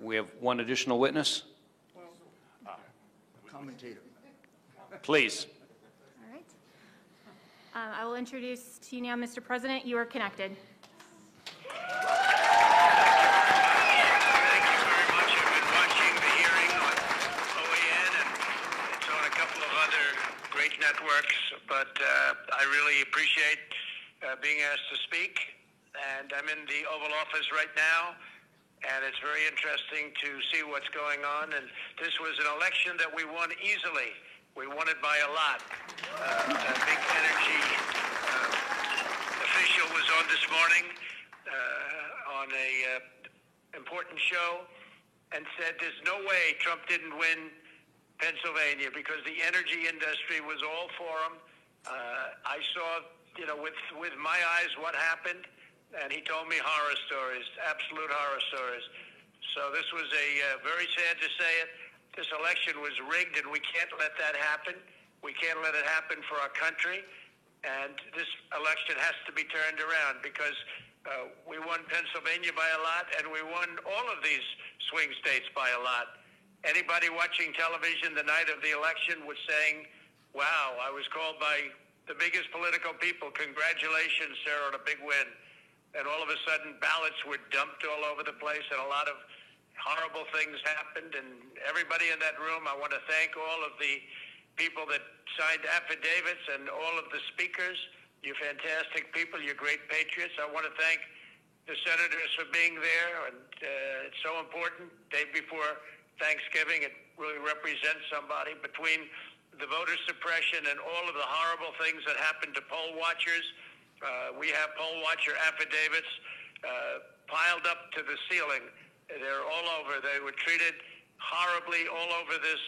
We have one additional witness. Commentator. Please. All right. I will introduce to you now, Mr. President. You are connected. Thank you very much. I've been watching the hearing on OAN, and it's on a couple of other great networks, but I really appreciate being asked to speak. And I'm in the Oval Office right now, and it's very interesting to see what's going on. And this was an election that we won easily. We won it by a lot. A big energy official was on this morning on a important show and said there's no way Trump didn't win Pennsylvania because the energy industry was all for him. I saw, with my eyes what happened. And he told me horror stories, absolute horror stories. So this was very sad to say it. This election was rigged, and we can't let that happen. We can't let it happen for our country. And this election has to be turned around because we won Pennsylvania by a lot, and we won all of these swing states by a lot. Anybody watching television the night of the election was saying, wow, I was called by the biggest political people. Congratulations, sir, on a big win. And all of a sudden, ballots were dumped all over the place, and a lot of horrible things happened. And everybody in that room, I want to thank all of the people that signed affidavits and all of the speakers. You're fantastic people. You're great patriots. I want to thank the senators for being there. And it's so important. Day before Thanksgiving, it really represents somebody. Between the voter suppression and all of the horrible things that happened to poll watchers, we have poll watcher affidavits piled up to the ceiling. They're all over. They were treated horribly all over this,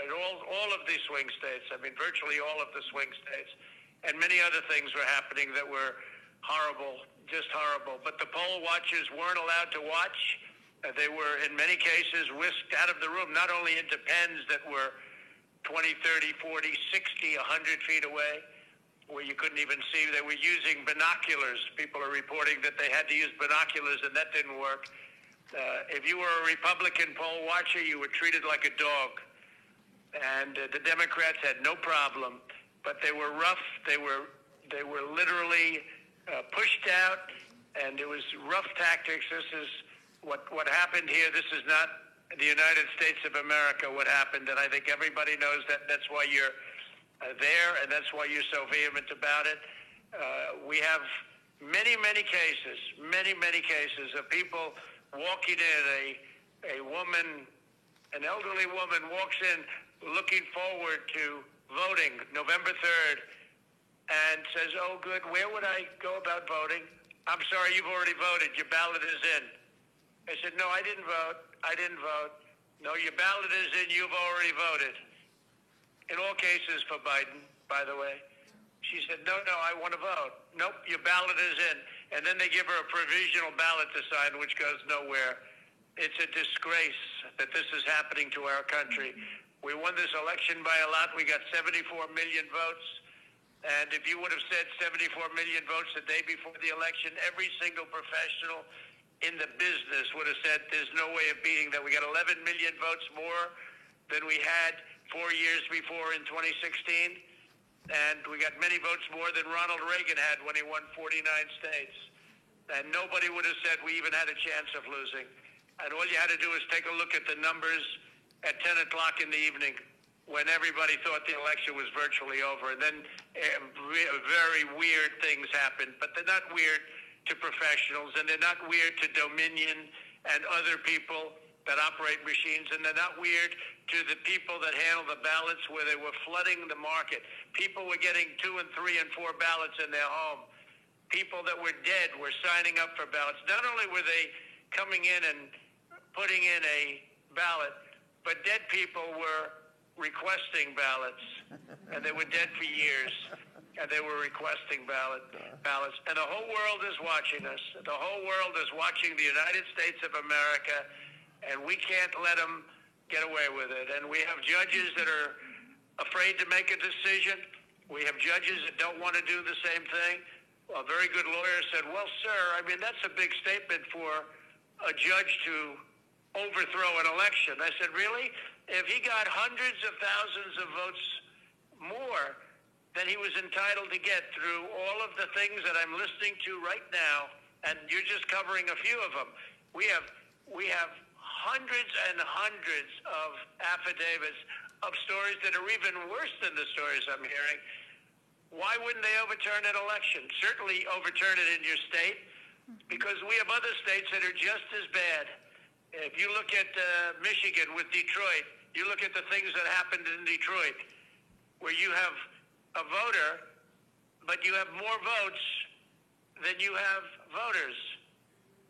all of these swing states. I mean, virtually all of the swing states. And many other things were happening that were horrible, just horrible. But the poll watchers weren't allowed to watch. They were, in many cases, whisked out of the room, not only into pens that were 20, 30, 40, 60, 100 feet away, where you couldn't even see. They were using binoculars. People are reporting that they had to use binoculars, and that didn't work. If you were a Republican poll watcher, you were treated like a dog. And the Democrats had no problem, but they were rough. They were literally pushed out, and it was rough tactics. This is what happened here. This is not the United States of America, what happened, and I think everybody knows that. That's why you're there, and that's why you're so vehement about it. We have many cases of people walking in. A woman, an elderly woman, walks in looking forward to voting November 3rd and says, oh, good, where would I go about voting? I'm sorry, you've already voted. Your ballot is in. I said, no, I didn't vote. No, your ballot is in. You've already voted. In all cases for Biden, by the way. She said, no, I want to vote. Nope, your ballot is in. And then they give her a provisional ballot to sign, which goes nowhere. It's a disgrace that this is happening to our country. We won this election by a lot. We got 74 million votes. And if you would have said 74 million votes the day before the election, every single professional in the business would have said there's no way of beating that. We got 11 million votes more than we had 4 years before in 2016, and we got many votes more than Ronald Reagan had when he won 49 states. And nobody would have said we even had a chance of losing. And all you had to do is take a look at the numbers at 10 o'clock in the evening when everybody thought the election was virtually over. And then very weird things happened, but they're not weird to professionals, and they're not weird to Dominion and other people that operate machines, and they're not weird to the people that handle the ballots where they were flooding the market. People were getting 2 and 3 and 4 ballots in their home. People that were dead were signing up for ballots. Not only were they coming in and putting in a ballot, but dead people were requesting ballots, and they were dead for years, and they were requesting ballots. And the whole world is watching us. The whole world is watching the United States of America, and we can't let them get away with it. And we have judges that are afraid to make a decision. We have judges that don't want to do the same thing. A very good lawyer said, well, sir, I mean, that's a big statement for a judge to overthrow an election. I said, really? If he got hundreds of thousands of votes more than he was entitled to get through all of the things that I'm listening to right now, and you're just covering a few of them, we have hundreds and hundreds of affidavits of stories that are even worse than the stories I'm hearing. Why wouldn't they overturn an election? Certainly overturn it in your state, because we have other states that are just as bad. If you look at Michigan with Detroit, you look at the things that happened in Detroit, where you have a voter, but you have more votes than you have voters.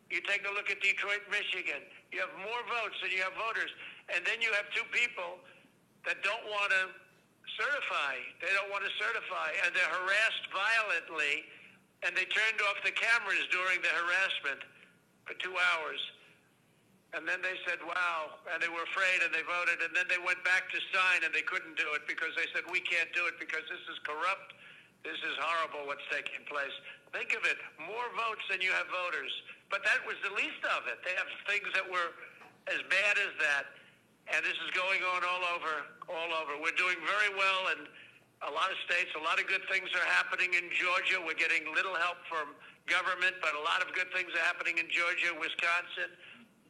You take a look at Detroit, Michigan. You have more votes than you have voters. And then you have two people that don't want to certify. They don't want to certify, and they're harassed violently, and they turned off the cameras during the harassment for 2 hours. And then they said, wow, and they were afraid, and they voted, and then they went back to sign, and they couldn't do it because they said, we can't do it because this is corrupt. This is horrible what's taking place. Think of it, more votes than you have voters. But that was the least of it. They have things that were as bad as that, and this is going on all over. We're doing very well in a lot of states. A lot of good things are happening in Georgia. We're getting little help from government, but a lot of good things are happening in Georgia, Wisconsin,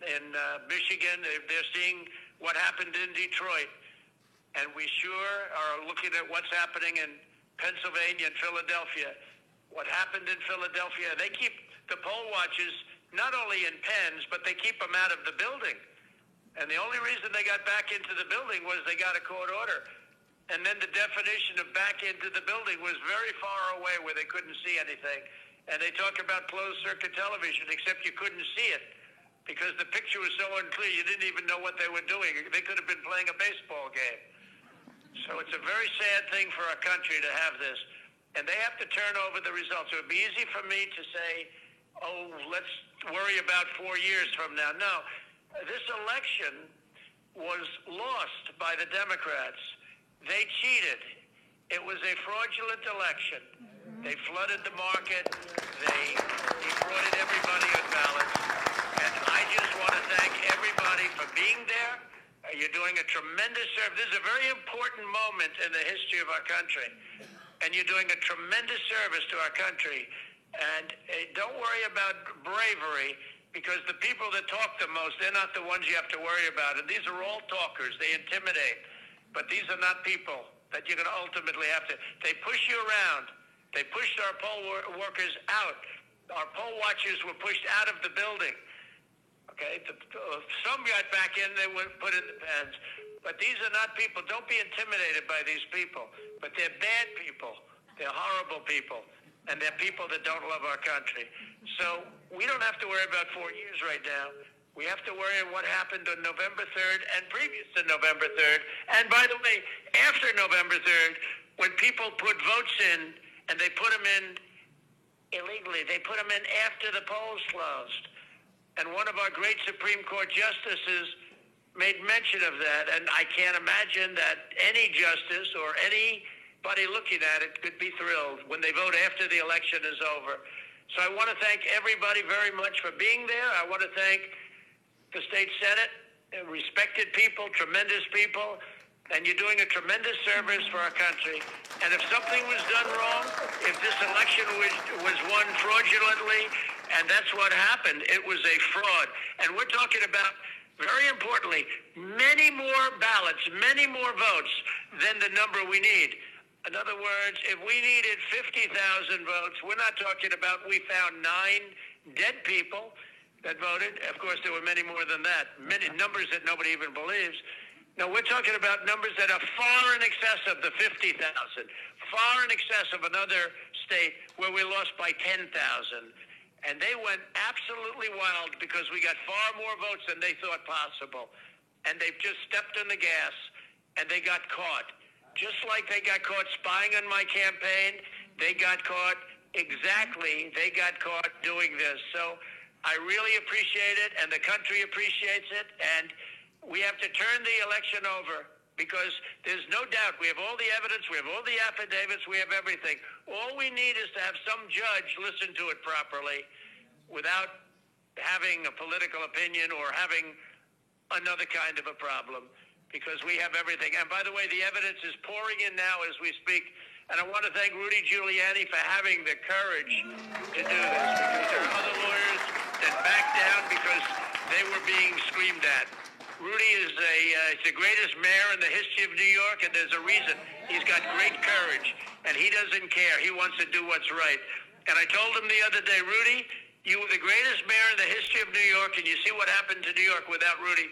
in Michigan. They're seeing what happened in Detroit. And we sure are looking at what's happening in Pennsylvania and Philadelphia. What happened in Philadelphia, they keep the poll watchers not only in pens, but they keep them out of the building. And the only reason they got back into the building was they got a court order. And then the definition of back into the building was very far away where they couldn't see anything. And they talk about closed-circuit television, except you couldn't see it because the picture was so unclear you didn't even know what they were doing. They could have been playing a baseball game. So it's a very sad thing for our country to have this. And they have to turn over the results. It would be easy for me to say, oh, let's worry about 4 years from now. No, this election was lost by the Democrats. They cheated. It was a fraudulent election. They flooded the market. They defrauded everybody on ballots. And I just want to thank everybody for being there. You're doing a tremendous service. This is a very important moment in the history of our country. And you're doing a tremendous service to our country. And don't worry about bravery, because the people that talk the most, they're not the ones you have to worry about. And these are all talkers. They intimidate. But these are not people that you're going to ultimately have to. They push you around. They pushed our poll workers out. Our poll watchers were pushed out of the building. Okay, some got back in, they were put in the pens. But these are not people. Don't be intimidated by these people. But they're bad people. They're horrible people. And they're people that don't love our country. So we don't have to worry about 4 years right now. We have to worry about what happened on November 3rd and previous to November 3rd. And by the way, after November 3rd, when people put votes in and they put them in illegally, they put them in after the polls closed. And one of our great Supreme Court justices made mention of that. And I can't imagine that any justice or anybody looking at it could be thrilled when they vote after the election is over. So I want to thank everybody very much for being there. I want to thank the state Senate, respected people, tremendous people, and you're doing a tremendous service for our country. And if something was done wrong, if this election was won fraudulently, and that's what happened, it was a fraud. And we're talking about, very importantly, many more ballots, many more votes than the number we need. In other words, if we needed 50,000 votes, we're not talking about we found 9 dead people that voted. Of course, there were many more than that, many numbers that nobody even believes. No, we're talking about numbers that are far in excess of the 50,000, far in excess of another state where we lost by 10,000. And they went absolutely wild because we got far more votes than they thought possible. And they've just stepped on the gas, and they got caught. Just like they got caught spying on my campaign, they got caught doing this. So I really appreciate it, and the country appreciates it, and we have to turn the election over because there's no doubt we have all the evidence, we have all the affidavits, we have everything. All we need is to have some judge listen to it properly without having a political opinion or having another kind of a problem because we have everything. And by the way, the evidence is pouring in now as we speak. And I want to thank Rudy Giuliani for having the courage to do this because there are other lawyers that backed down because they were being screamed at. Rudy is the greatest mayor in the history of New York, and there's a reason. He's got great courage, and he doesn't care. He wants to do what's right. And I told him the other day, Rudy, you were the greatest mayor in the history of New York, and you see what happened to New York without Rudy.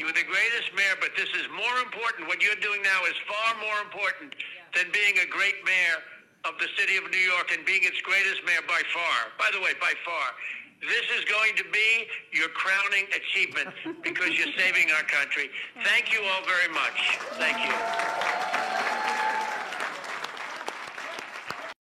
You were the greatest mayor, but this is more important. What you're doing now is far more important than being a great mayor of the city of New York and being its greatest mayor by far. By the way, by far. This is going to be your crowning achievement because you're saving our country. Thank you all very much. Thank you.